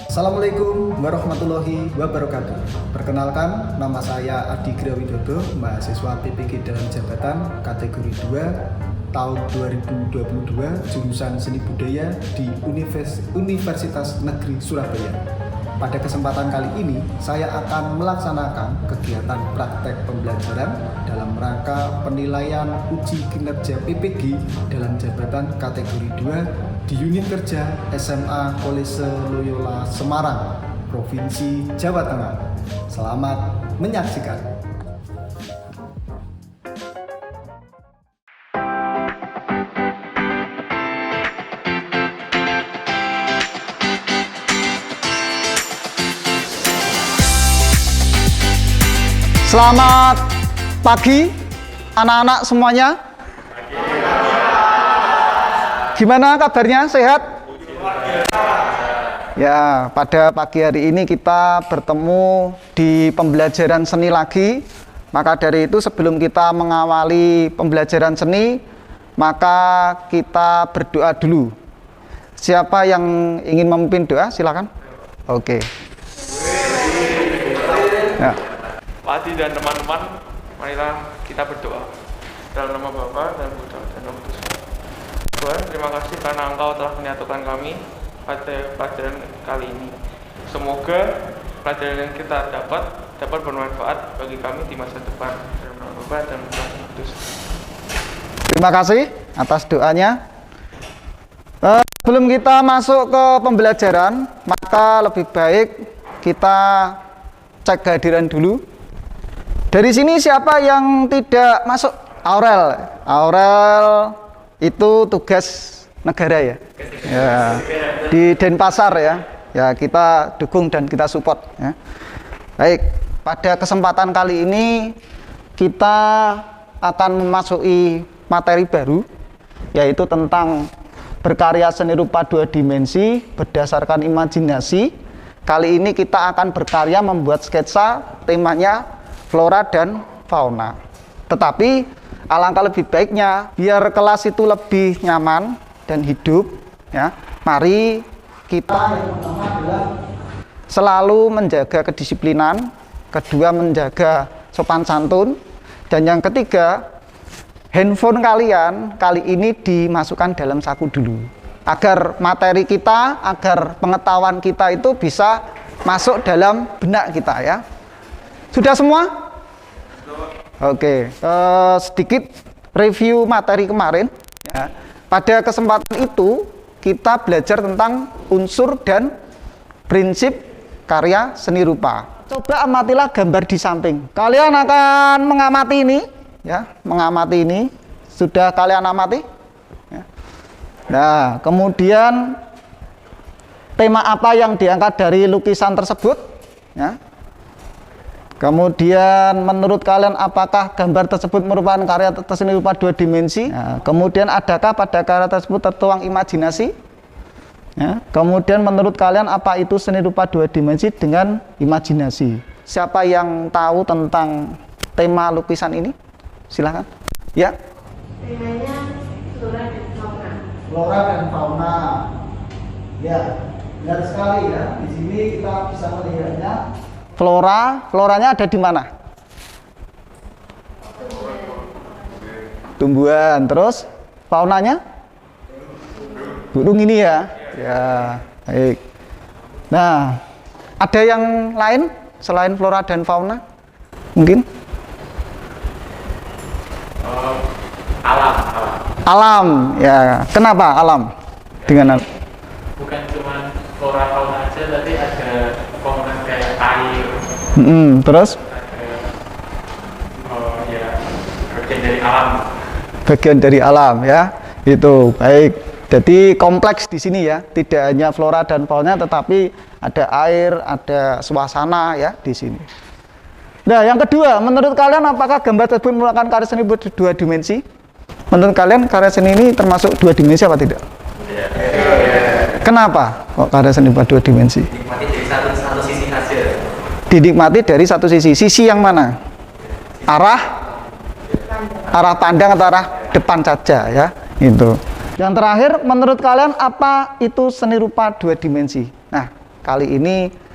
Assalamualaikum warahmatullahi wabarakatuh. Perkenalkan, nama saya Adi Grawidodo, mahasiswa PPG dalam jabatan kategori 2 tahun 2022, jurusan Seni Budaya di Universitas Negeri Surabaya. Pada kesempatan kali ini, saya akan melaksanakan kegiatan praktek pembelajaran dalam rangka penilaian uji kinerja PPG dalam jabatan kategori 2 di unit kerja SMA Kolese Loyola Semarang, Provinsi Jawa Tengah. Selamat menyaksikan. Selamat pagi anak-anak semuanya. Gimana kabarnya? Sehat? Ya, pada pagi hari ini kita bertemu di pembelajaran seni lagi. Maka dari itu sebelum kita mengawali pembelajaran seni, maka kita berdoa dulu. Siapa yang ingin memimpin doa? Silakan. Oke. Ya. Pak Adi dan teman-teman, marilah kita berdoa. Dalam nama Bapa dan Putra dan Roh Kudus. Tuhan, terima kasih karena Engkau telah menyatukan kami pada pelajaran kali ini. Semoga pelajaran yang kita dapat bermanfaat bagi kami di masa depan. Dalam nama Bapa dan Putra dan Roh Kudus. Terima kasih atas doanya. Sebelum kita masuk ke pembelajaran, maka lebih baik kita cek kehadiran dulu. Dari sini siapa yang tidak masuk? Aurel itu tugas negara ya. Ya, di Denpasar ya. Ya, kita dukung dan kita support ya. Baik, pada kesempatan kali ini kita akan memasuki materi baru, yaitu tentang berkarya seni rupa 2 dimensi berdasarkan imajinasi. Kali ini kita akan berkarya membuat sketsa, temanya flora dan fauna. Tetapi alangkah lebih baiknya biar kelas itu lebih nyaman dan hidup ya. Mari kita yang pertama adalah selalu menjaga kedisiplinan, kedua menjaga sopan santun, dan yang ketiga handphone kalian kali ini dimasukkan dalam saku dulu agar materi kita, agar pengetahuan kita itu bisa masuk dalam benak kita ya. Sudah semua? Oke, sedikit review materi kemarin ya. Pada kesempatan itu kita belajar tentang unsur dan prinsip karya seni rupa. Coba amatilah gambar di samping. Kalian akan mengamati ini ya, mengamati ini. Sudah kalian amati? Ya. Nah, kemudian tema apa yang diangkat dari lukisan tersebut ya. Kemudian menurut kalian apakah gambar tersebut merupakan karya seni rupa 2 dimensi? Nah, kemudian adakah pada karya tersebut tertuang imajinasi? Ya, kemudian menurut kalian apa itu seni rupa 2 dimensi dengan imajinasi? Siapa yang tahu tentang tema lukisan ini? Silahkan. Ya. Temanya flora dan fauna. Flora dan fauna. Ya, benar sekali ya. Di sini kita bisa melihatnya. Floranya ada di mana? Tumbuhan. Terus faunanya? Burung ini ya. Ya, baik. Nah, ada yang lain selain flora dan fauna? Mungkin? Alam. Ya, kenapa alam? Dengan Bukan cuma flora fauna aja, tapi ada komponen kayak air. Terus? Ya, bagian dari alam. Bagian dari alam ya. Itu baik. Jadi kompleks di sini ya. Tidak hanya flora dan fauna, tetapi ada air, ada suasana ya di sini. Nah, yang kedua, menurut kalian apakah gambar tersebut merupakan karya seni berdua dimensi? Menurut kalian karya seni ini termasuk dua dimensi apa tidak? Kenapa kok karya seni berdua dimensi? Dinikmati dari satu sisi saja. Dinikmati dari satu sisi. Sisi yang mana? Arah pandang atau arah depan saja ya. Itu. Yang terakhir, menurut kalian apa itu seni rupa dua dimensi? Nah, kali ini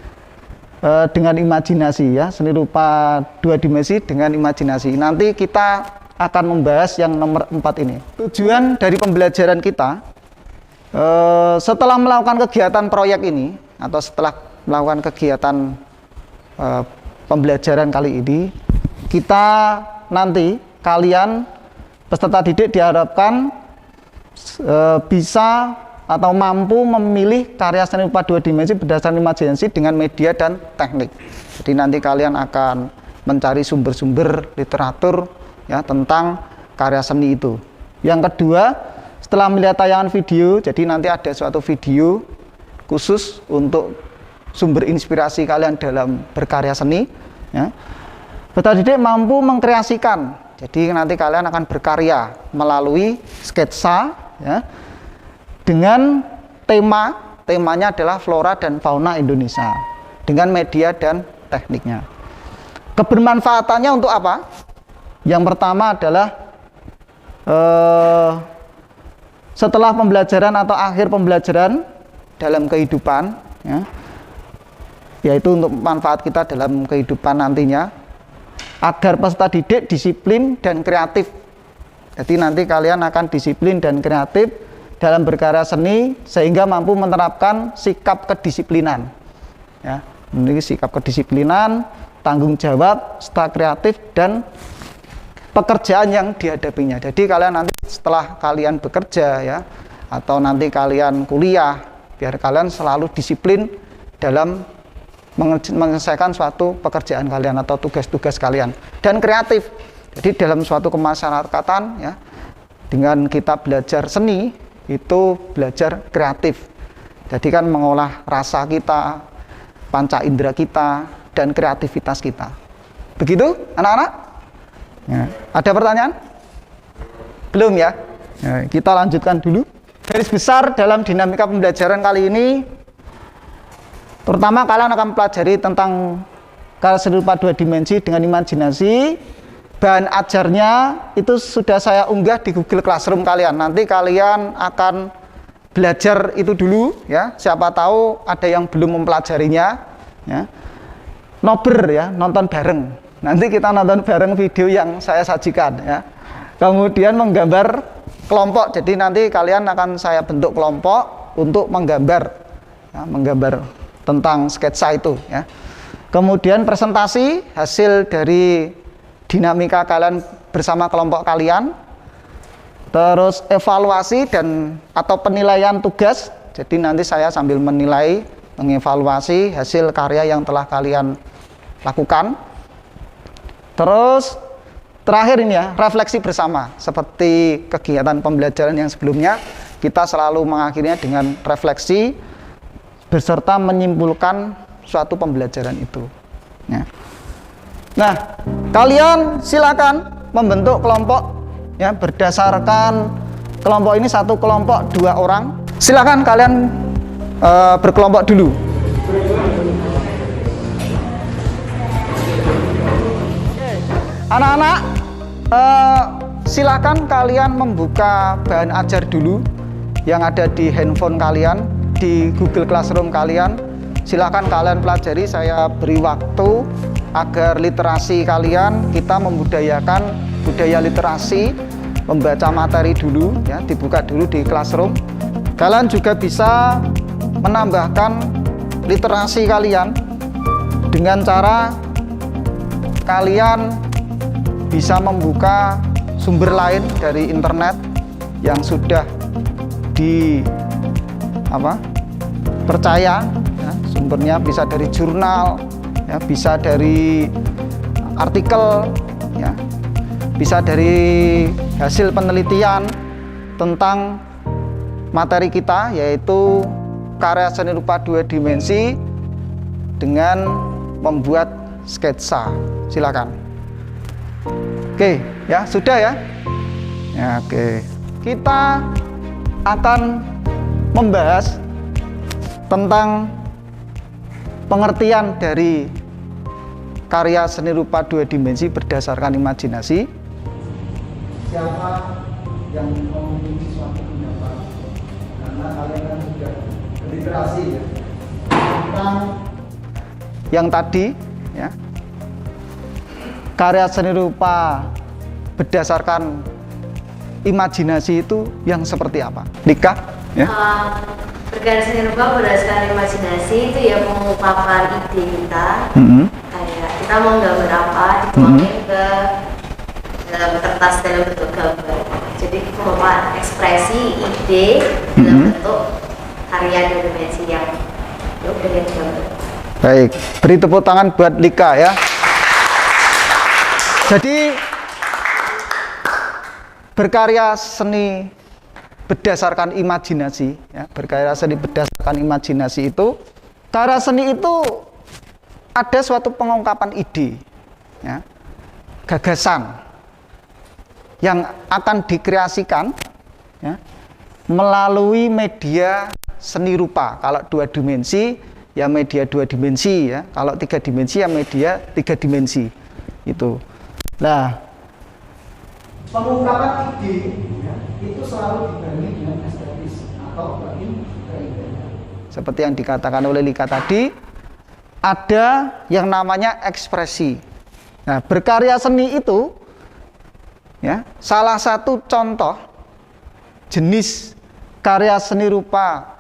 dengan imajinasi ya, seni rupa dua dimensi dengan imajinasi. Nanti kita akan membahas yang nomor 4 ini. Tujuan dari pembelajaran kita setelah melakukan kegiatan proyek ini atau setelah melakukan kegiatan pembelajaran kali ini, kita nanti kalian peserta didik diharapkan bisa atau mampu memilih karya seni rupa dua dimensi berdasarkan imajinasi dengan media dan teknik. Jadi nanti kalian akan mencari sumber-sumber literatur ya tentang karya seni itu. Yang kedua, setelah melihat tayangan video, jadi nanti ada suatu video khusus untuk sumber inspirasi kalian dalam berkarya seni ya. Peserta didik mampu mengkreasikan. Jadi nanti kalian akan berkarya melalui sketsa ya, dengan temanya adalah flora dan fauna Indonesia dengan media dan tekniknya. Kebermanfaatannya untuk apa? Yang pertama adalah setelah pembelajaran atau akhir pembelajaran dalam kehidupan ya, yaitu untuk manfaat kita dalam kehidupan nantinya, agar peserta didik disiplin dan kreatif. Jadi nanti kalian akan disiplin dan kreatif dalam berkarya seni sehingga mampu menerapkan sikap kedisiplinan ya, memiliki sikap kedisiplinan, tanggung jawab, serta kreatif dan pekerjaan yang dihadapinya. Jadi kalian nanti setelah kalian bekerja ya atau nanti kalian kuliah, biar kalian selalu disiplin dalam menyelesaikan suatu pekerjaan kalian atau tugas-tugas kalian dan kreatif. Jadi dalam suatu kemasyarakatan ya, dengan kita belajar seni itu belajar kreatif. Jadi kan mengolah rasa kita, panca indera kita, dan kreativitas kita. Begitu anak-anak? Ya. Ada pertanyaan? Belum ya? Ya, kita lanjutkan dulu. Garis besar dalam dinamika pembelajaran kali ini, terutama kalian akan pelajari tentang karya seni rupa dua dimensi dengan imajinasi. Bahan ajarnya itu sudah saya unggah di Google Classroom kalian. Nanti kalian akan belajar itu dulu ya. Siapa tahu ada yang belum mempelajarinya ya. Nobar ya, nonton bareng. Nanti kita nonton bareng video yang saya sajikan ya. Kemudian menggambar kelompok. Jadi nanti kalian akan saya bentuk kelompok untuk menggambar ya, menggambar tentang sketsa itu ya. Kemudian presentasi hasil dari dinamika kalian bersama kelompok kalian, terus evaluasi dan atau penilaian tugas. Jadi nanti saya sambil menilai, mengevaluasi hasil karya yang telah kalian lakukan. Terus terakhir ini ya, refleksi bersama. Seperti kegiatan pembelajaran yang sebelumnya, kita selalu mengakhirinya dengan refleksi beserta menyimpulkan suatu pembelajaran itu ya. Nah, kalian silakan membentuk kelompok ya, berdasarkan kelompok ini satu kelompok 2 orang. Silakan kalian berkelompok dulu. Anak-anak, silakan kalian membuka bahan ajar dulu yang ada di handphone kalian, di Google Classroom kalian. Silakan kalian pelajari, saya beri waktu agar literasi kalian, kita membudayakan budaya literasi, membaca materi dulu ya, dibuka dulu di Classroom. Kalian juga bisa menambahkan literasi kalian dengan cara kalian bisa membuka sumber lain dari internet yang sudah percaya ya, sumbernya bisa dari jurnal ya, bisa dari artikel ya, bisa dari hasil penelitian tentang materi kita, yaitu karya seni rupa dua dimensi dengan membuat sketsa. Silakan. Oke, ya sudah ya. Ya, oke. Kita akan membahas tentang pengertian dari karya seni rupa 2 dimensi berdasarkan imajinasi. Siapa yang memiliki suatu pendapat, karena kalian kan sudah berliterasi ya, tentang yang tadi ya, karya seni rupa berdasarkan imajinasi itu yang seperti apa? Lika? Ya? Berkarya seni rupa berdasarkan imajinasi itu ya mengungkapkan ide kita. Kayak kita mau gambar apa dituangin ke dalam kertas dalam bentuk gambar. Jadi pengungkapan ekspresi ide dalam bentuk karya 2 dimensi yang udah gambar. Baik, beri tepuk tangan buat Lika ya. Jadi berkarya seni berdasarkan imajinasi ya, berkarya seni berdasarkan imajinasi itu, karya seni itu ada suatu pengungkapan ide ya, gagasan yang akan dikreasikan ya, melalui media seni rupa. Kalau 2 dimensi ya media 2 dimensi ya, kalau 3 dimensi ya media 3 dimensi itu. Nah, pengungkapan ide ya, itu selalu dibarengi dengan estetis atau keindahan. Seperti yang dikatakan oleh Lika tadi, ada yang namanya ekspresi. Nah, berkarya seni itu ya, salah satu contoh jenis karya seni rupa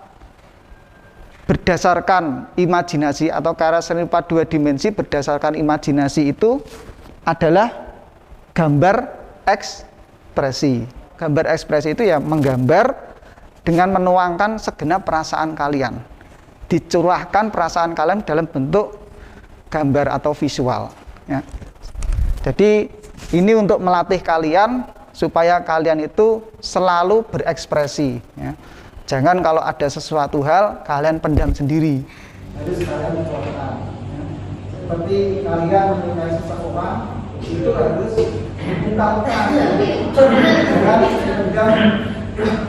berdasarkan imajinasi atau karya seni rupa 2 dimensi berdasarkan imajinasi itu adalah gambar ekspresi. Gambar ekspresi itu ya menggambar dengan menuangkan segenap perasaan kalian, dicurahkan perasaan kalian dalam bentuk gambar atau visual ya. Jadi ini untuk melatih kalian supaya kalian itu selalu berekspresi ya. Jangan kalau ada sesuatu hal kalian pendam sendiri. Harus kalian keluarkan ya. Seperti kalian menyukai seseorang itu harus ungkapkan, jangan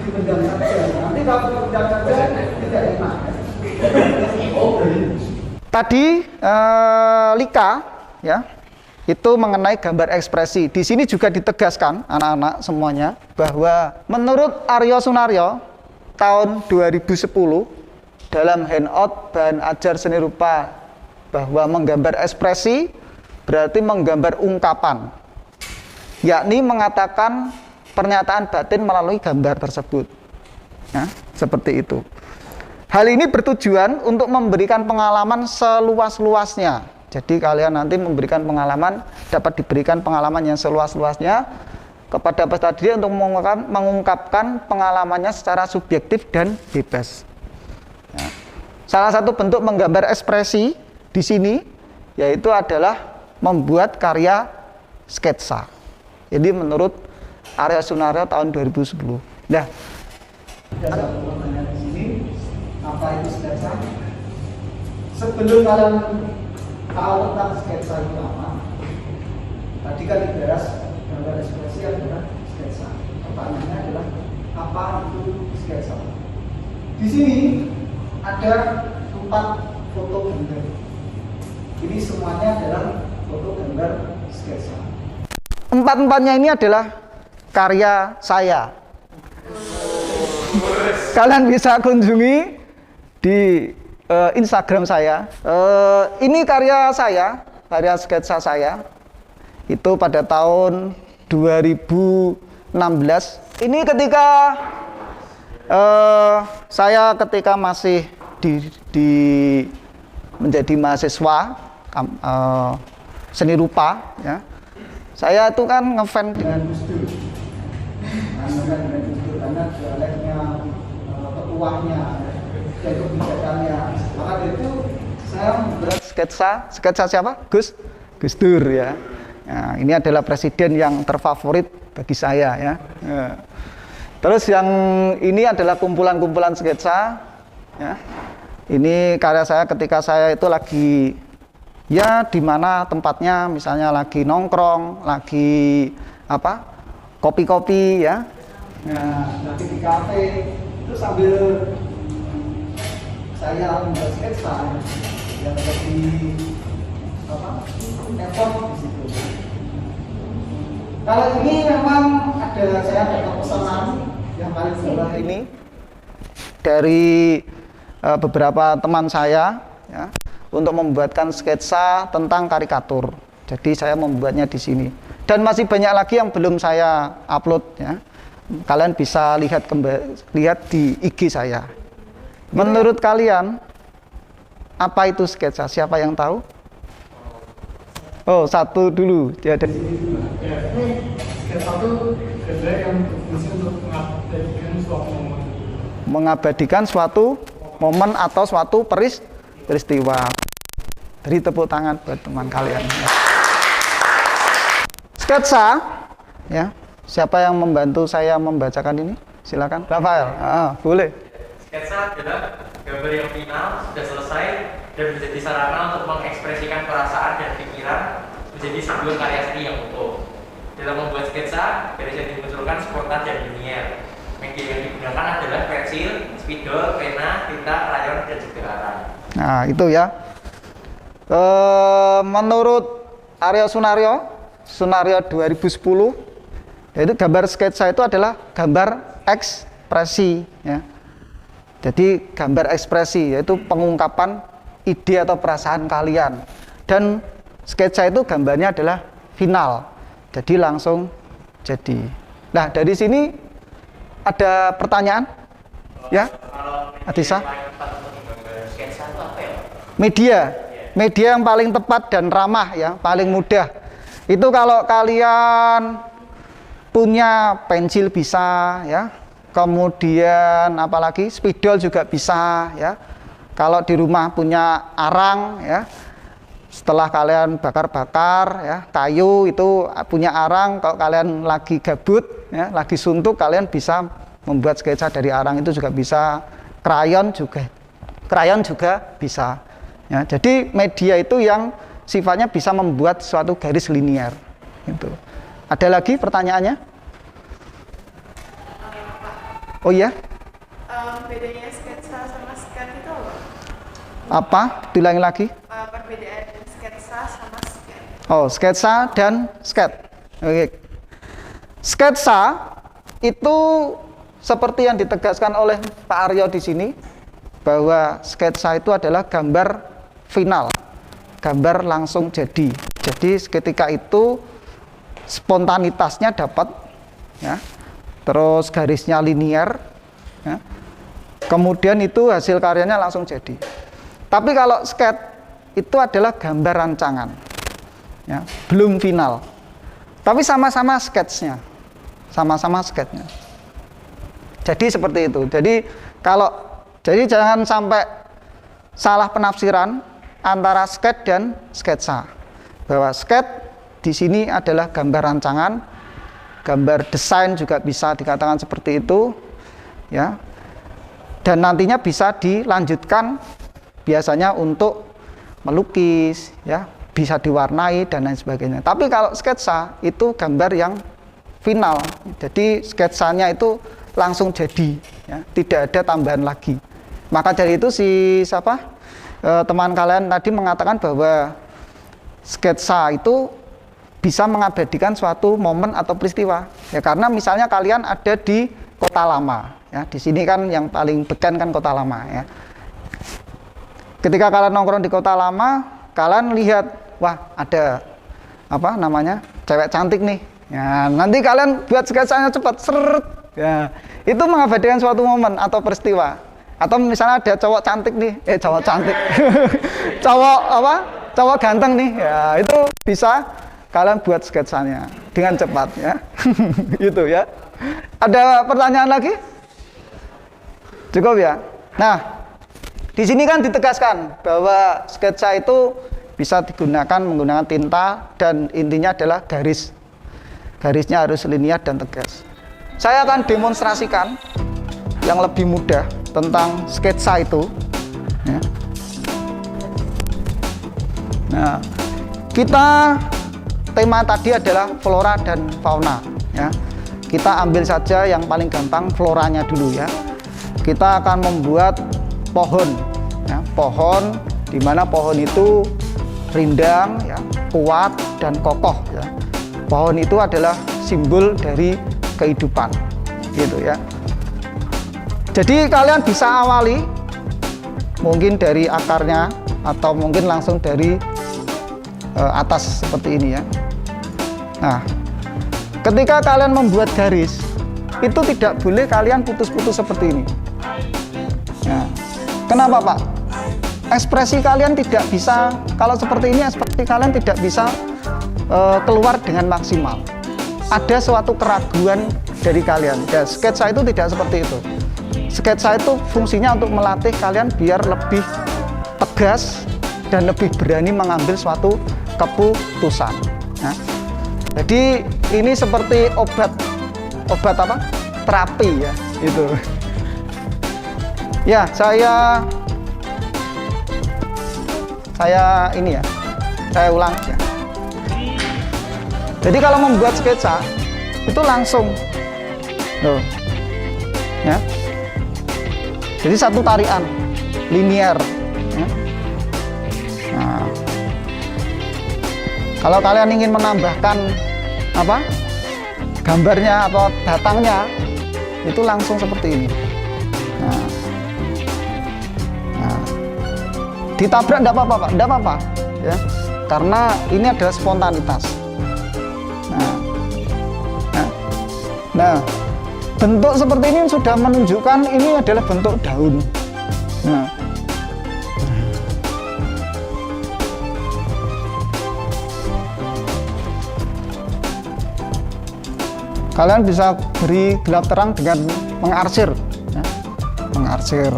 dipendam saja. Nanti kalau dipendam saja tidak enak. Tadi Lika ya, itu mengenai gambar ekspresi. Di sini juga ditegaskan anak-anak semuanya bahwa menurut Aryo Sunaryo tahun 2010 dalam handout bahan ajar seni rupa bahwa menggambar ekspresi berarti menggambar ungkapan, yakni mengatakan pernyataan batin melalui gambar tersebut ya, seperti itu. Hal ini bertujuan untuk memberikan pengalaman seluas-luasnya. Jadi kalian nanti memberikan pengalaman, dapat diberikan pengalaman yang seluas-luasnya kepada peserta didik untuk mengungkapkan pengalamannya secara subjektif dan bebas ya. Salah satu bentuk menggambar ekspresi di sini yaitu adalah membuat karya sketsa. Jadi menurut Aryo Sunaryo tahun 2010. Nah, ada satu pertanyaan di sini, apa itu sketsa? Sebelum kalian tahu tentang sketsa itu apa, tadi kan dibahas gambar ekspresi adalah sketsa. Pertanyaannya adalah apa itu sketsa? Di sini ada 4 foto gambar. Ini semuanya adalah foto gambar sketsa. 4-4-nya ini adalah karya saya. Kalian bisa kunjungi di Instagram saya. Ini karya saya, karya sketsa saya. Itu pada tahun 2016. Ini ketika saya ketika masih menjadi mahasiswa seni rupa ya. Saya itu kan ngefans dengan Gus Dur. Karena dialeknya, petuahnya, dan kebijakannya. Maka dari itu saya membuat sketsa siapa? Gus Dur ya. Nah, ini adalah presiden yang terfavorit bagi saya ya. Terus yang ini adalah kumpulan-kumpulan sketsa ya. Ini karya saya ketika saya itu lagi Ya di mana tempatnya, misalnya lagi nongkrong, lagi apa, kopi-kopi ya. Nah, lagi di kafe, terus sambil saya membuat sketsa yang lebih apa, effort di situ. Kalau ini memang saya dapat pesanan yang paling bawah ini dari beberapa teman saya ya, untuk membuatkan sketsa tentang karikatur. Jadi saya membuatnya di sini. Dan masih banyak lagi yang belum saya upload ya. Kalian bisa lihat di IG saya. Menurut kalian apa itu sketsa? Siapa yang tahu? Oh, satu dulu. Dia ada. Sketsa itu gambar yang berfungsi untuk mengabadikan suatu momen. Mengabadikan suatu momen atau suatu peristiwa. Beri tepuk tangan buat teman kalian. Sketsa, ya. Siapa yang membantu saya membacakan ini? Silakan, Rafael. Boleh. Sketsa adalah gambar yang final, sudah selesai, dan menjadi sarana untuk mengekspresikan perasaan dan pikiran menjadi sebuah karya seni yang utuh. Dalam membuat sketsa, garis yang dimunculkan spontan dan linier. Media yang digunakan adalah pensil, spidol, pena, tinta, krayon, dan juga arang. Nah, itu ya. Menurut Aryo Sunario 2010, yaitu gambar sketsa itu adalah gambar ekspresi ya. Jadi gambar ekspresi yaitu pengungkapan ide atau perasaan kalian. Dan sketsa itu gambarnya adalah final. Jadi langsung jadi. Nah, dari sini ada pertanyaan? Ya? Adisa? Sketsa itu apa ya? Media yang paling tepat dan ramah ya, paling mudah. Itu kalau kalian punya pensil bisa ya. Kemudian apalagi spidol juga bisa ya. Kalau di rumah punya arang ya. Setelah kalian bakar-bakar ya, kayu itu punya arang, kalau kalian lagi gabut ya, lagi suntuk, kalian bisa membuat sketsa dari arang itu juga bisa. Krayon juga bisa. Ya, jadi media itu yang sifatnya bisa membuat suatu garis linier. Itu. Ada lagi pertanyaannya? Oh iya? Bedanya sketsa sama sket itu apa? Apa? Diulangi lagi. Perbedaan sketsa sama sket. Oh, sketsa dan sket. Oke. Sketsa itu seperti yang ditegaskan oleh Pak Aryo di sini, bahwa sketsa itu adalah gambar final, gambar langsung jadi. Jadi ketika itu spontanitasnya dapat, ya. Terus garisnya linier, ya. Kemudian itu hasil karyanya langsung jadi. Tapi kalau sket itu adalah gambar rancangan, ya, belum final. Tapi sama-sama sketsnya, Jadi seperti itu. Jadi jangan sampai salah penafsiran antara sket dan sketsa. Bahwa sket di sini adalah gambar rancangan, gambar desain juga bisa dikatakan seperti itu, ya. Dan nantinya bisa dilanjutkan biasanya untuk melukis, ya, bisa diwarnai dan lain sebagainya. Tapi kalau sketsa itu gambar yang final, jadi sketsanya itu langsung jadi, ya, tidak ada tambahan lagi. Maka dari itu teman kalian tadi mengatakan bahwa sketsa itu bisa mengabadikan suatu momen atau peristiwa. Ya, karena misalnya kalian ada di Kota Lama, ya, di sini kan yang paling beken kan Kota Lama, ya. Ketika kalian nongkrong di Kota Lama, kalian lihat, wah ada cewek cantik nih. Ya, nanti kalian buat sketsanya cepat, seret. Ya, itu mengabadikan suatu momen atau peristiwa. Atau misalnya ada cowok cantik nih, cowok ganteng nih, ya itu bisa kalian buat sketsanya dengan cepat, ya. Itu ya. Ada pertanyaan lagi? Cukup ya. Nah, di sini kan ditegaskan bahwa sketsa itu bisa digunakan menggunakan tinta dan intinya adalah garis. Garisnya harus linier dan tegas. Saya akan demonstrasikan yang lebih mudah tentang sketsa itu. Ya. Nah, kita tema tadi adalah flora dan fauna ya. Kita ambil saja yang paling gampang, floranya dulu ya. Kita akan membuat pohon ya, pohon di mana pohon itu rindang ya, kuat dan kokoh ya. Pohon itu adalah simbol dari kehidupan gitu ya. Jadi kalian bisa awali mungkin dari akarnya atau mungkin langsung dari atas seperti ini ya. Nah, ketika kalian membuat garis itu tidak boleh kalian putus-putus seperti ini. Nah, kenapa Pak? Ekspresi kalian tidak bisa, kalau seperti ini ekspresi kalian tidak bisa keluar dengan maksimal. Ada suatu keraguan dari kalian. Ya, sketsa itu tidak seperti itu. Sketsa itu fungsinya untuk melatih kalian biar lebih tegas dan lebih berani mengambil suatu keputusan. Nah, jadi ini seperti obat apa? Terapi ya, itu. Ya, saya ini ya, saya ulang ya. Jadi kalau membuat sketsa itu langsung, loh, ya. Jadi satu tarian linear. Ya. Nah, kalau kalian ingin menambahkan apa gambarnya atau datangnya, itu langsung seperti ini. Nah, ditabrak enggak apa-apa Pak, enggak apa-apa ya, karena ini adalah spontanitas. Nah, bentuk seperti ini sudah menunjukkan ini adalah bentuk daun. Nah, kalian bisa beri gelap terang dengan mengarsir ya. Mengarsir.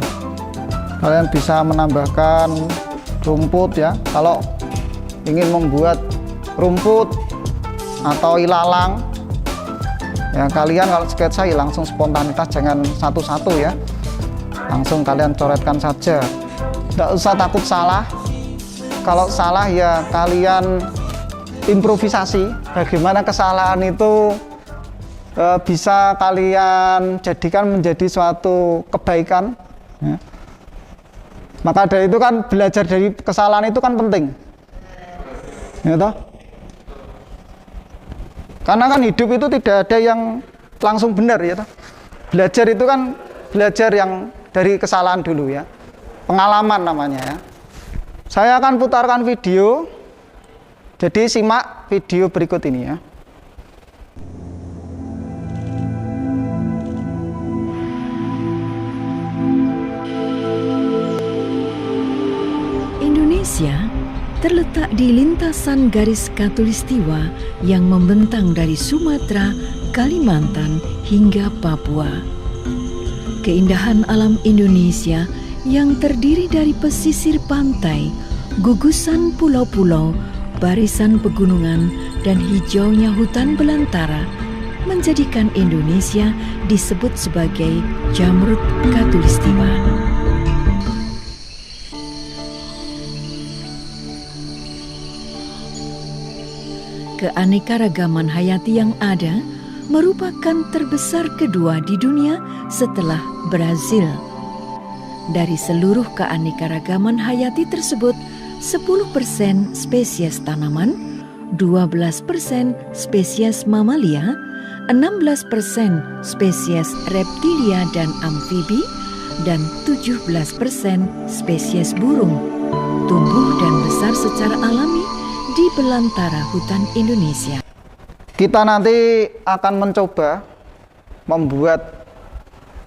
Kalian bisa menambahkan rumput ya. Kalau ingin membuat rumput atau ilalang ya, kalian kalau sketsa ya langsung spontanitas, jangan satu-satu ya, langsung kalian coretkan saja, tidak usah takut salah. Kalau salah ya kalian improvisasi, bagaimana kesalahan itu bisa kalian jadikan menjadi suatu kebaikan ya. Maka dari itu kan belajar dari kesalahan itu kan penting ya toh? Karena kan hidup itu tidak ada yang langsung benar ya toh? Belajar itu kan belajar yang dari kesalahan dulu ya, pengalaman namanya ya. Saya akan putarkan video, jadi simak video berikut ini ya. Indonesia terletak di lintasan garis khatulistiwa yang membentang dari Sumatera, Kalimantan hingga Papua. Keindahan alam Indonesia yang terdiri dari pesisir pantai, gugusan pulau-pulau, barisan pegunungan, dan hijaunya hutan belantara menjadikan Indonesia disebut sebagai Jamrut Khatulistiwa. Keanekaragaman hayati yang ada merupakan terbesar kedua di dunia setelah Brazil. Dari seluruh keanekaragaman hayati tersebut, 10% spesies tanaman, 12% spesies mamalia, 16% spesies reptilia dan amfibi, dan 17% spesies burung tumbuh dan besar secara alami di belantara hutan Indonesia. Kita nanti akan mencoba membuat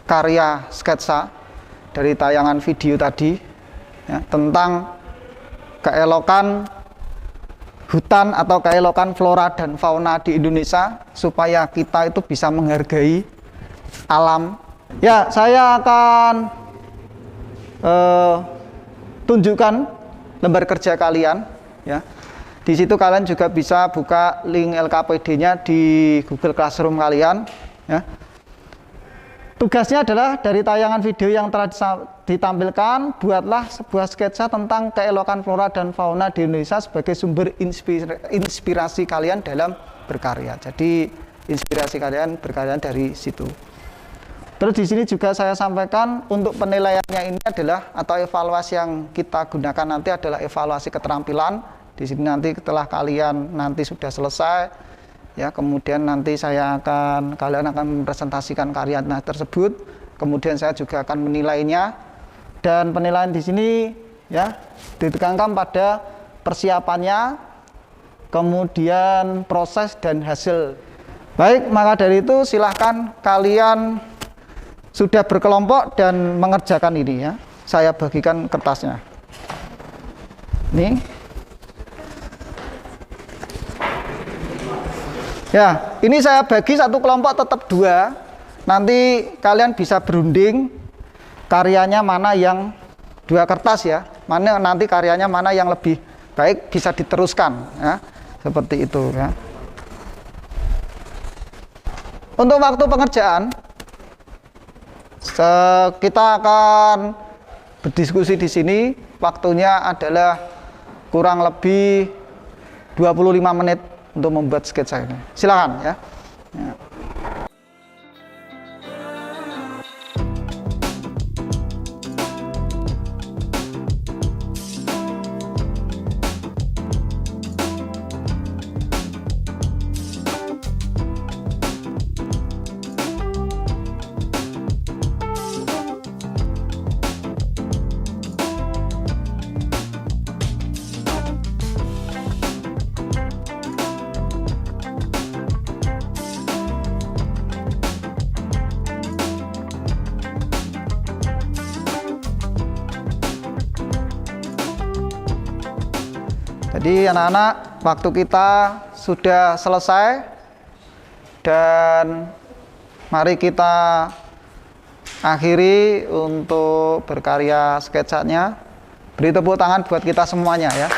karya sketsa dari tayangan video tadi ya, tentang keelokan hutan atau keelokan flora dan fauna di Indonesia, supaya kita itu bisa menghargai alam. Ya, saya akan tunjukkan lembar kerja kalian ya. Di situ kalian juga bisa buka link LKPD-nya di Google Classroom kalian ya. Tugasnya adalah dari tayangan video yang telah ditampilkan, buatlah sebuah sketsa tentang keelokan flora dan fauna di Indonesia sebagai sumber inspirasi kalian dalam berkarya. Jadi inspirasi kalian berkarya dari situ. Terus di sini juga saya sampaikan untuk penilaiannya ini adalah atau evaluasi yang kita gunakan nanti adalah evaluasi keterampilan. Di sini nanti setelah kalian nanti sudah selesai, ya kemudian nanti kalian akan mempresentasikan karya tersebut. Kemudian saya juga akan menilainya. Dan penilaian di sini ya ditekankan pada persiapannya, kemudian proses dan hasil. Baik, maka dari itu silahkan kalian sudah berkelompok dan mengerjakan ini ya. Saya bagikan kertasnya. Nih. Ya, ini saya bagi satu kelompok tetap 2. Nanti kalian bisa berunding karyanya mana yang 2 kertas ya, mana nanti karyanya mana yang lebih baik bisa diteruskan ya, seperti itu ya. Untuk waktu pengerjaan kita akan berdiskusi di sini, waktunya adalah kurang lebih 25 menit untuk membuat sketsa ini. Silakan ya. Jadi anak-anak, waktu kita sudah selesai dan mari kita akhiri untuk berkarya sketsanya. Beri tepuk tangan buat kita semuanya ya.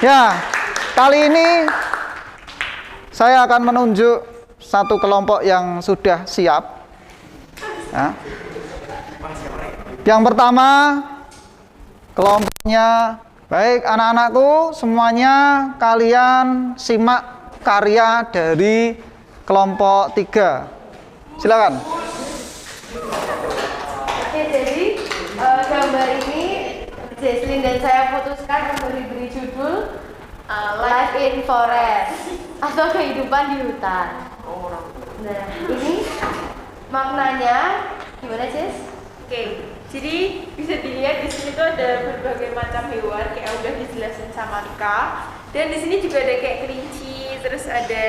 Ya, kali ini saya akan menunjuk satu kelompok yang sudah siap ya. Yang pertama kelompoknya. Baik anak-anakku semuanya, kalian simak karya dari kelompok 3. Silakan. Oke, jadi gambar ini Jesslyn dan saya putuskan untuk diberi judul Life in Forest atau kehidupan di hutan. Nah, ini maknanya gimana, Jess? Oke, jadi bisa dilihat di sini tuh ada berbagai macam hewan kayak udah dijelasin sama Rika. Dan di sini juga ada kayak kelinci, terus ada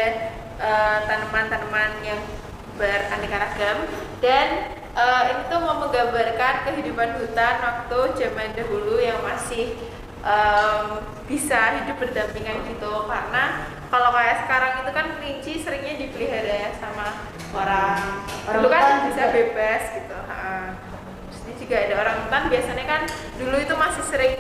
tanaman-tanaman yang beraneka ragam. Dan ini tuh mau menggambarkan kehidupan hutan waktu zaman dahulu yang masih bisa hidup berdampingan gitu. Karena kalau kayak sekarang itu kan kelinci seringnya dipelihara ya sama orang. Dulu kan bisa bebas gitu. Ini juga ada orang hutan, biasanya kan dulu itu masih sering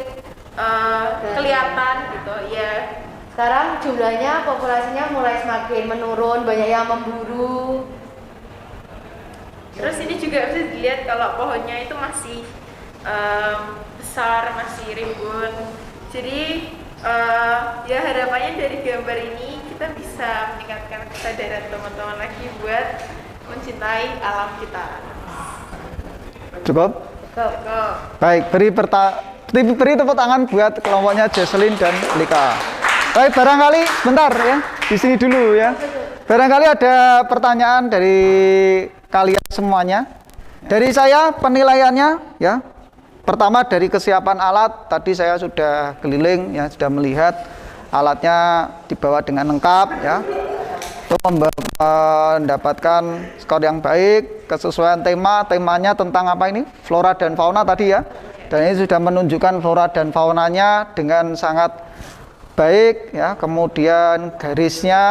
kelihatan gitu ya. Sekarang jumlahnya, populasinya mulai semakin menurun, banyak yang memburu. Terus ini juga bisa dilihat kalau pohonnya itu masih besar, masih rimbun. Jadi ya harapannya dari gambar ini kita bisa meningkatkan kesadaran teman-teman lagi buat mencintai alam kita. Cukup? Baik, beri tepuk tangan buat kelompoknya Jesslyn dan Lika. Baik, barangkali bentar ya, di sini dulu ya. Barangkali ada pertanyaan dari kalian semuanya. Dari saya penilaiannya ya. Pertama dari kesiapan alat, tadi saya sudah keliling ya, sudah melihat alatnya dibawa dengan lengkap ya. Untuk mendapatkan skor yang baik, kesesuaian temanya tentang apa ini? Flora dan fauna tadi ya. Dan ini sudah menunjukkan flora dan faunanya dengan sangat baik ya. Kemudian garisnya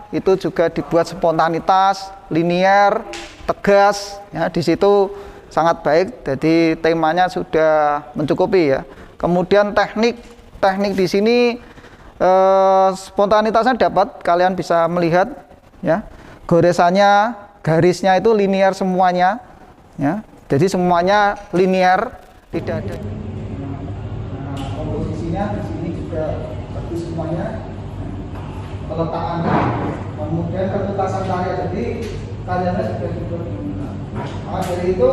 itu juga dibuat spontanitas, linier, tegas ya. Di situ sangat baik. Jadi temanya sudah mencukupi ya. Kemudian teknik di sini spontanitasnya dapat, kalian bisa melihat ya. Goresannya, garisnya itu linier semuanya ya. Jadi semuanya linear, tidak ada. Komposisinya di sini juga bagus semuanya, peletakannya, kemudian ketuntasan karya. Jadi karyanya sudah digunakan. Nah, dari itu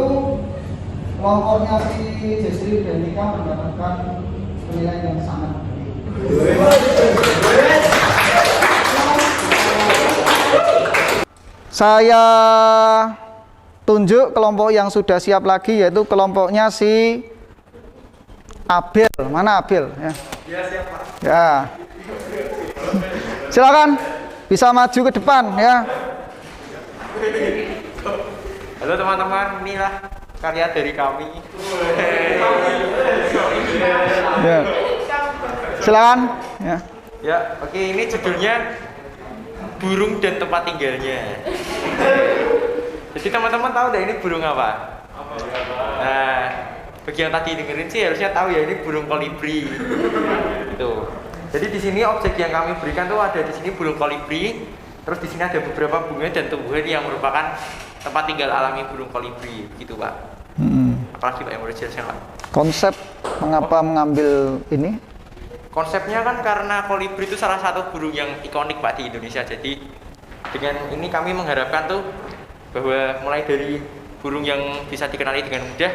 kelompoknya si Jesri dan Nika mendapatkan penilaian yang sangat baik. Saya tunjuk kelompok yang sudah siap lagi, yaitu kelompoknya si Abel. Mana Abel? Ya, siap, Pak. Ya. Silakan bisa maju ke depan ya. Halo teman-teman, inilah karya dari kami. Ya. Silakan. Ya. Ya, oke, ini judulnya burung dan tempat tinggalnya. Jadi teman-teman tahu nggak ini burung apa? Nah, bagi yang tadi dengerin sih harusnya tahu ya, ini burung kolibri. Tuh. Jadi di sini objek yang kami berikan tuh ada di sini burung kolibri. Terus di sini ada beberapa bunga dan tumbuhan yang merupakan tempat tinggal alami burung kolibri, gitu Pak. Apalagi Pak yang mau dijelaskan Pak? Konsep mengapa mengambil ini? Konsepnya kan karena kolibri itu salah satu burung yang ikonik Pak di Indonesia. Jadi dengan ini kami mengharapkan tuh bahwa mulai dari burung yang bisa dikenali dengan mudah,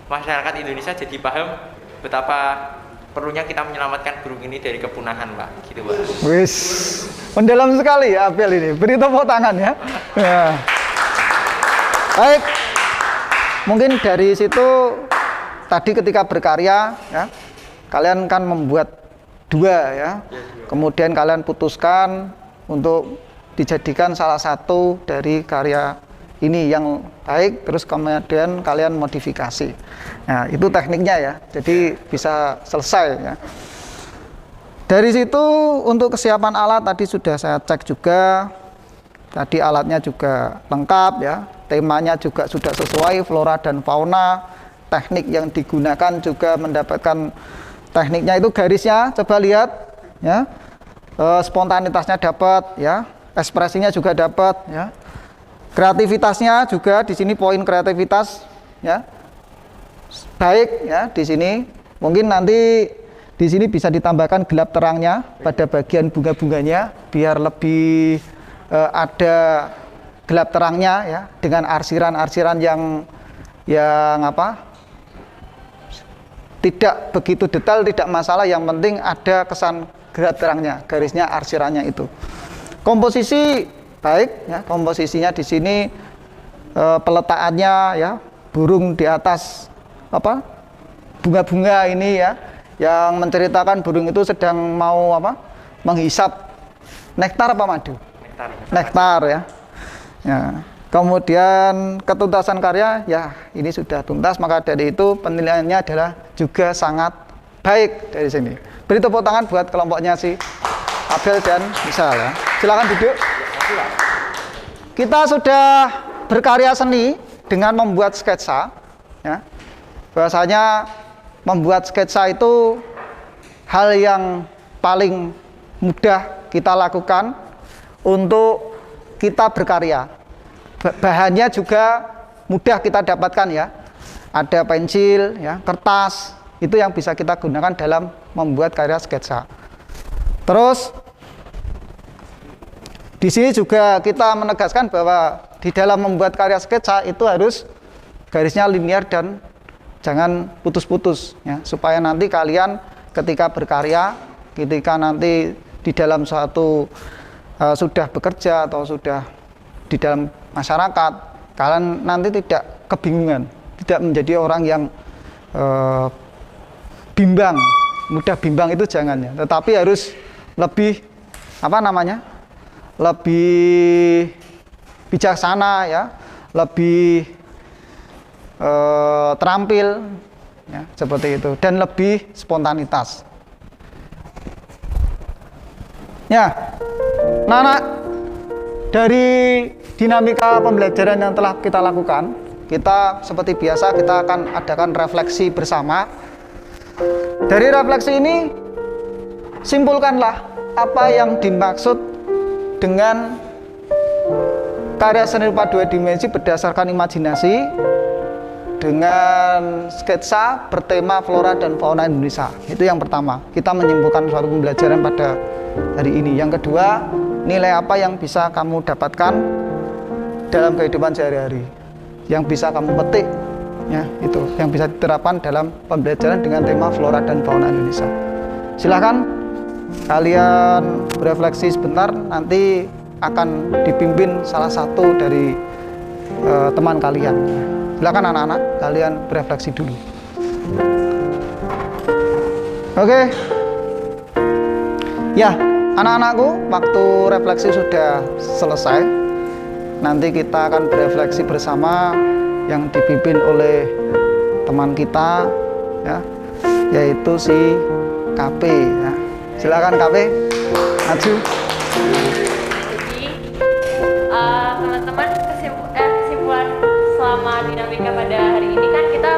masyarakat Indonesia jadi paham betapa perlunya kita menyelamatkan burung ini dari kepunahan Pak, gitu Pak. Wis, mendalam sekali ya Abel ini. Beri tepuk tangan ya. Ya. Baik, mungkin dari situ tadi ketika berkarya ya, kalian kan membuat dua ya, kemudian kalian putuskan untuk dijadikan salah satu dari karya ini yang baik, terus kemudian kalian modifikasi. Nah, itu tekniknya ya, jadi bisa selesai ya. Dari situ untuk kesiapan alat tadi sudah saya cek juga, tadi alatnya juga lengkap ya, temanya juga sudah sesuai, flora dan fauna, teknik yang digunakan juga mendapatkan tekniknya itu garisnya, coba lihat ya, spontanitasnya dapat ya, ekspresinya juga dapat ya. Kreativitasnya juga di sini poin kreativitas ya baik ya di sini. Mungkin nanti di sini bisa ditambahkan gelap terangnya pada bagian bunga-bunganya biar lebih ada gelap terangnya ya, dengan arsiran-arsiran yang apa? Tidak begitu detail, tidak masalah, yang penting ada kesan gelap terangnya, garisnya, arsirannya itu. Komposisi baik ya, komposisinya di sini peletakannya ya, burung di atas apa bunga-bunga ini ya, yang menceritakan burung itu sedang mau apa, menghisap nektar apa madu? Nektar ya. Ya. Kemudian ketuntasan karya ya ini sudah tuntas, maka dari itu penilaiannya adalah juga sangat baik dari sini. Beri tepuk tangan buat kelompoknya si Abel dan Misal ya. Silakan duduk. Kita sudah berkarya seni dengan membuat sketsa ya. Bahwasanya membuat sketsa itu hal yang paling mudah kita lakukan untuk kita berkarya. Bahannya juga mudah kita dapatkan ya. Ada pensil ya, kertas, itu yang bisa kita gunakan dalam membuat karya sketsa. Terus di sini juga kita menegaskan bahwa di dalam membuat karya sketsa itu harus garisnya linear dan jangan putus-putus ya, supaya nanti kalian ketika berkarya, ketika nanti di dalam suatu sudah bekerja atau sudah di dalam masyarakat, kalian nanti tidak kebingungan, tidak menjadi orang yang bimbang, mudah bimbang, itu jangan ya, tetapi harus lebih apa namanya, lebih bijaksana ya, lebih terampil ya, seperti itu, dan lebih spontanitas ya. Nah, dari dinamika pembelajaran yang telah kita lakukan, kita seperti biasa kita akan adakan refleksi bersama. Dari refleksi ini simpulkanlah apa yang dimaksud dengan karya seni rupa dua dimensi berdasarkan imajinasi, dengan sketsa bertema flora dan fauna Indonesia. Itu yang pertama, kita menyimpulkan suatu pembelajaran pada hari ini. Yang kedua, nilai apa yang bisa kamu dapatkan dalam kehidupan sehari-hari, yang bisa kamu petik, ya, itu yang bisa diterapkan dalam pembelajaran dengan tema flora dan fauna Indonesia. Silakan kalian berefleksi sebentar, nanti akan dipimpin salah satu dari teman kalian. Silakan anak-anak, kalian berefleksi dulu. Oke. Ya, anak-anakku, waktu refleksi sudah selesai. Nanti kita akan berefleksi bersama yang dipimpin oleh teman kita, ya, yaitu si KP. Ya. Silakan KP, maju. Jadi teman-teman, kesimpulan selama dinamika pada hari ini kan kita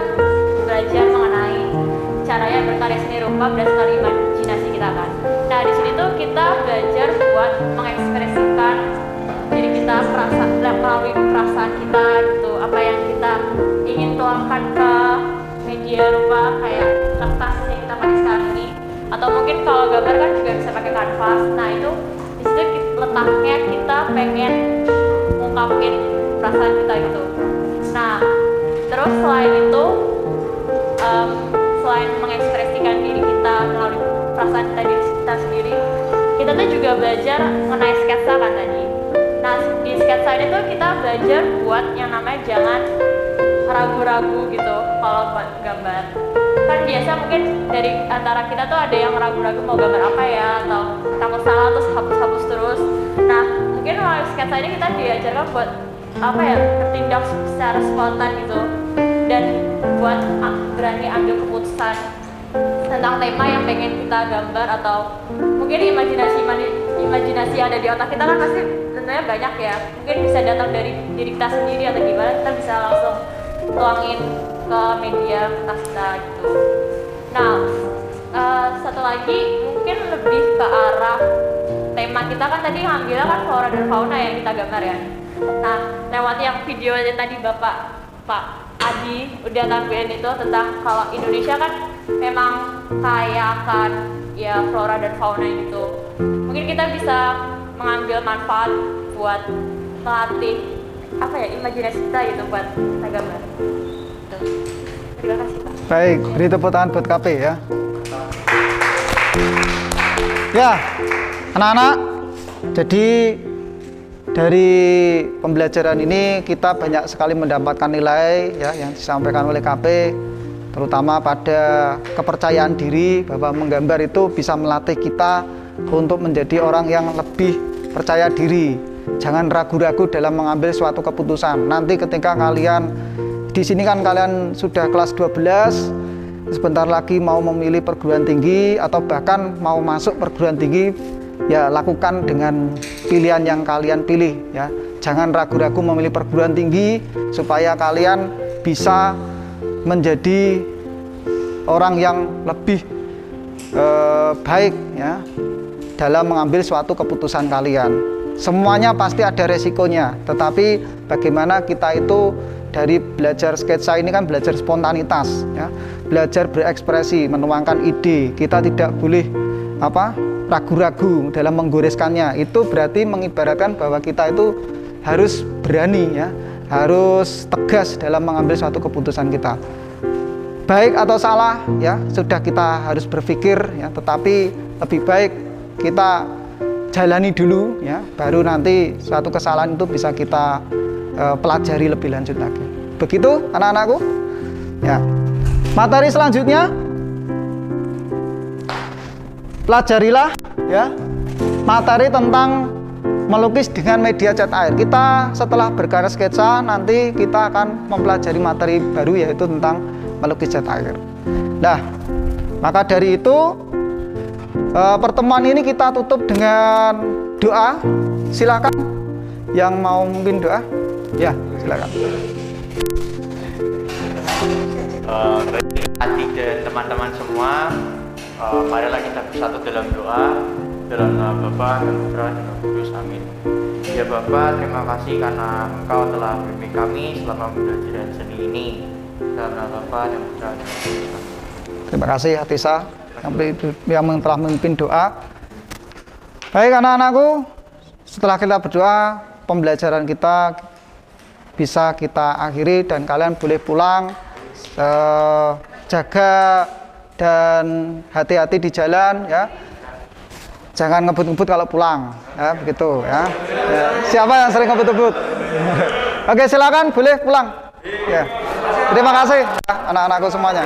belajar mengenai caranya berkarya seni rupa berdasarkan imajinasi kita kan. Nah di sini tuh kita belajar buat mengekspresikan diri kita, melalui perasaan kita gitu, apa yang kita ingin tuangkan ke media rupa kayak kertas yang kita pakai sekarang ini, atau mungkin kalau gambar kan juga bisa pakai kanvas. Nah itu di situ letaknya kita pengen ngungkapin perasaan kita gitu. Nah terus selain itu selain mengekspresikan diri kita melalui perasaan kita diri kita sendiri, kita tuh juga belajar mengenai sketsa kan tadi. Nah di sketsa ini tuh kita belajar buat yang namanya jangan ragu-ragu gitu kalau buat gambar. Kan biasa mungkin dari antara kita tuh ada yang ragu-ragu mau gambar apa ya, atau takut salah terus hapus-hapus terus. Nah mungkin melalui sketsa ini kita diajarkan buat apa ya, bertindak secara spontan gitu, dan buat berani ambil keputusan tentang tema yang pengen kita gambar, atau mungkin imajinasi yang ada di otak kita kan pasti tentunya banyak ya, mungkin bisa datang dari diri kita sendiri atau gimana, kita bisa langsung tuangin ke media kertas kita gitu. Nah satu lagi mungkin lebih ke arah tema kita kan tadi ngambilnya kan flora dan fauna yang kita gambar ya. Nah lewat yang video yang tadi Pak Adi udah tampilin itu tentang kalau Indonesia kan memang kaya akan ya flora dan fauna gitu. Mungkin kita bisa mengambil manfaat buat melatih apa ya, imajinasi kita gitu buat kita gambar. Terima kasih Pak. Baik, beri tepuk tangan buat KP ya. Ya, anak-anak, jadi dari pembelajaran ini kita banyak sekali mendapatkan nilai ya yang disampaikan oleh KP, terutama pada kepercayaan diri bahwa menggambar itu bisa melatih kita untuk menjadi orang yang lebih percaya diri. Jangan ragu-ragu dalam mengambil suatu keputusan. Nanti ketika kalian di sini kan kalian sudah kelas 12, sebentar lagi mau memilih perguruan tinggi atau bahkan mau masuk perguruan tinggi, ya lakukan dengan pilihan yang kalian pilih ya. Jangan ragu-ragu memilih perguruan tinggi supaya kalian bisa menjadi orang yang lebih baik ya dalam mengambil suatu keputusan kalian. Semuanya pasti ada resikonya, tetapi bagaimana kita itu dari belajar sketsa ini kan belajar spontanitas ya, belajar berekspresi, menuangkan ide. Kita tidak boleh ragu-ragu dalam menggoreskannya. Itu berarti mengibaratkan bahwa kita itu harus berani ya, harus tegas dalam mengambil suatu keputusan kita. Baik atau salah ya, sudah kita harus berpikir ya, tetapi lebih baik kita jalani dulu ya, baru nanti suatu kesalahan itu bisa kita pelajari lebih lanjut lagi. Begitu anak-anakku ya. Materi selanjutnya, pelajarilah ya materi tentang melukis dengan media cat air. Kita setelah berkarya sketsa nanti kita akan mempelajari materi baru, yaitu tentang melukis cat air. Nah, maka dari itu pertemuan ini kita tutup dengan doa. Silakan yang mau memimpin doa. Ya, silakan. Adi dan teman-teman semua, marilah kita bersatu dalam doa, dalam nama Bapa dan Putra dan Roh Kudus. Amin. Ya Bapa, terima kasih karena Engkau telah membimbing kami selama pembelajaran seni ini. dalam nama Bapa dan Putra dan Roh Kudus. Terima kasih Hatisa yang telah memimpin doa. Baik anak-anakku, setelah kita berdoa, pembelajaran kita bisa kita akhiri dan kalian boleh pulang. Jaga dan hati-hati di jalan ya. Jangan ngebut-ngebut kalau pulang ya, begitu ya. Siapa yang sering ngebut-ngebut? Oke, silakan boleh pulang. Ya. Terima kasih anak-anakku semuanya.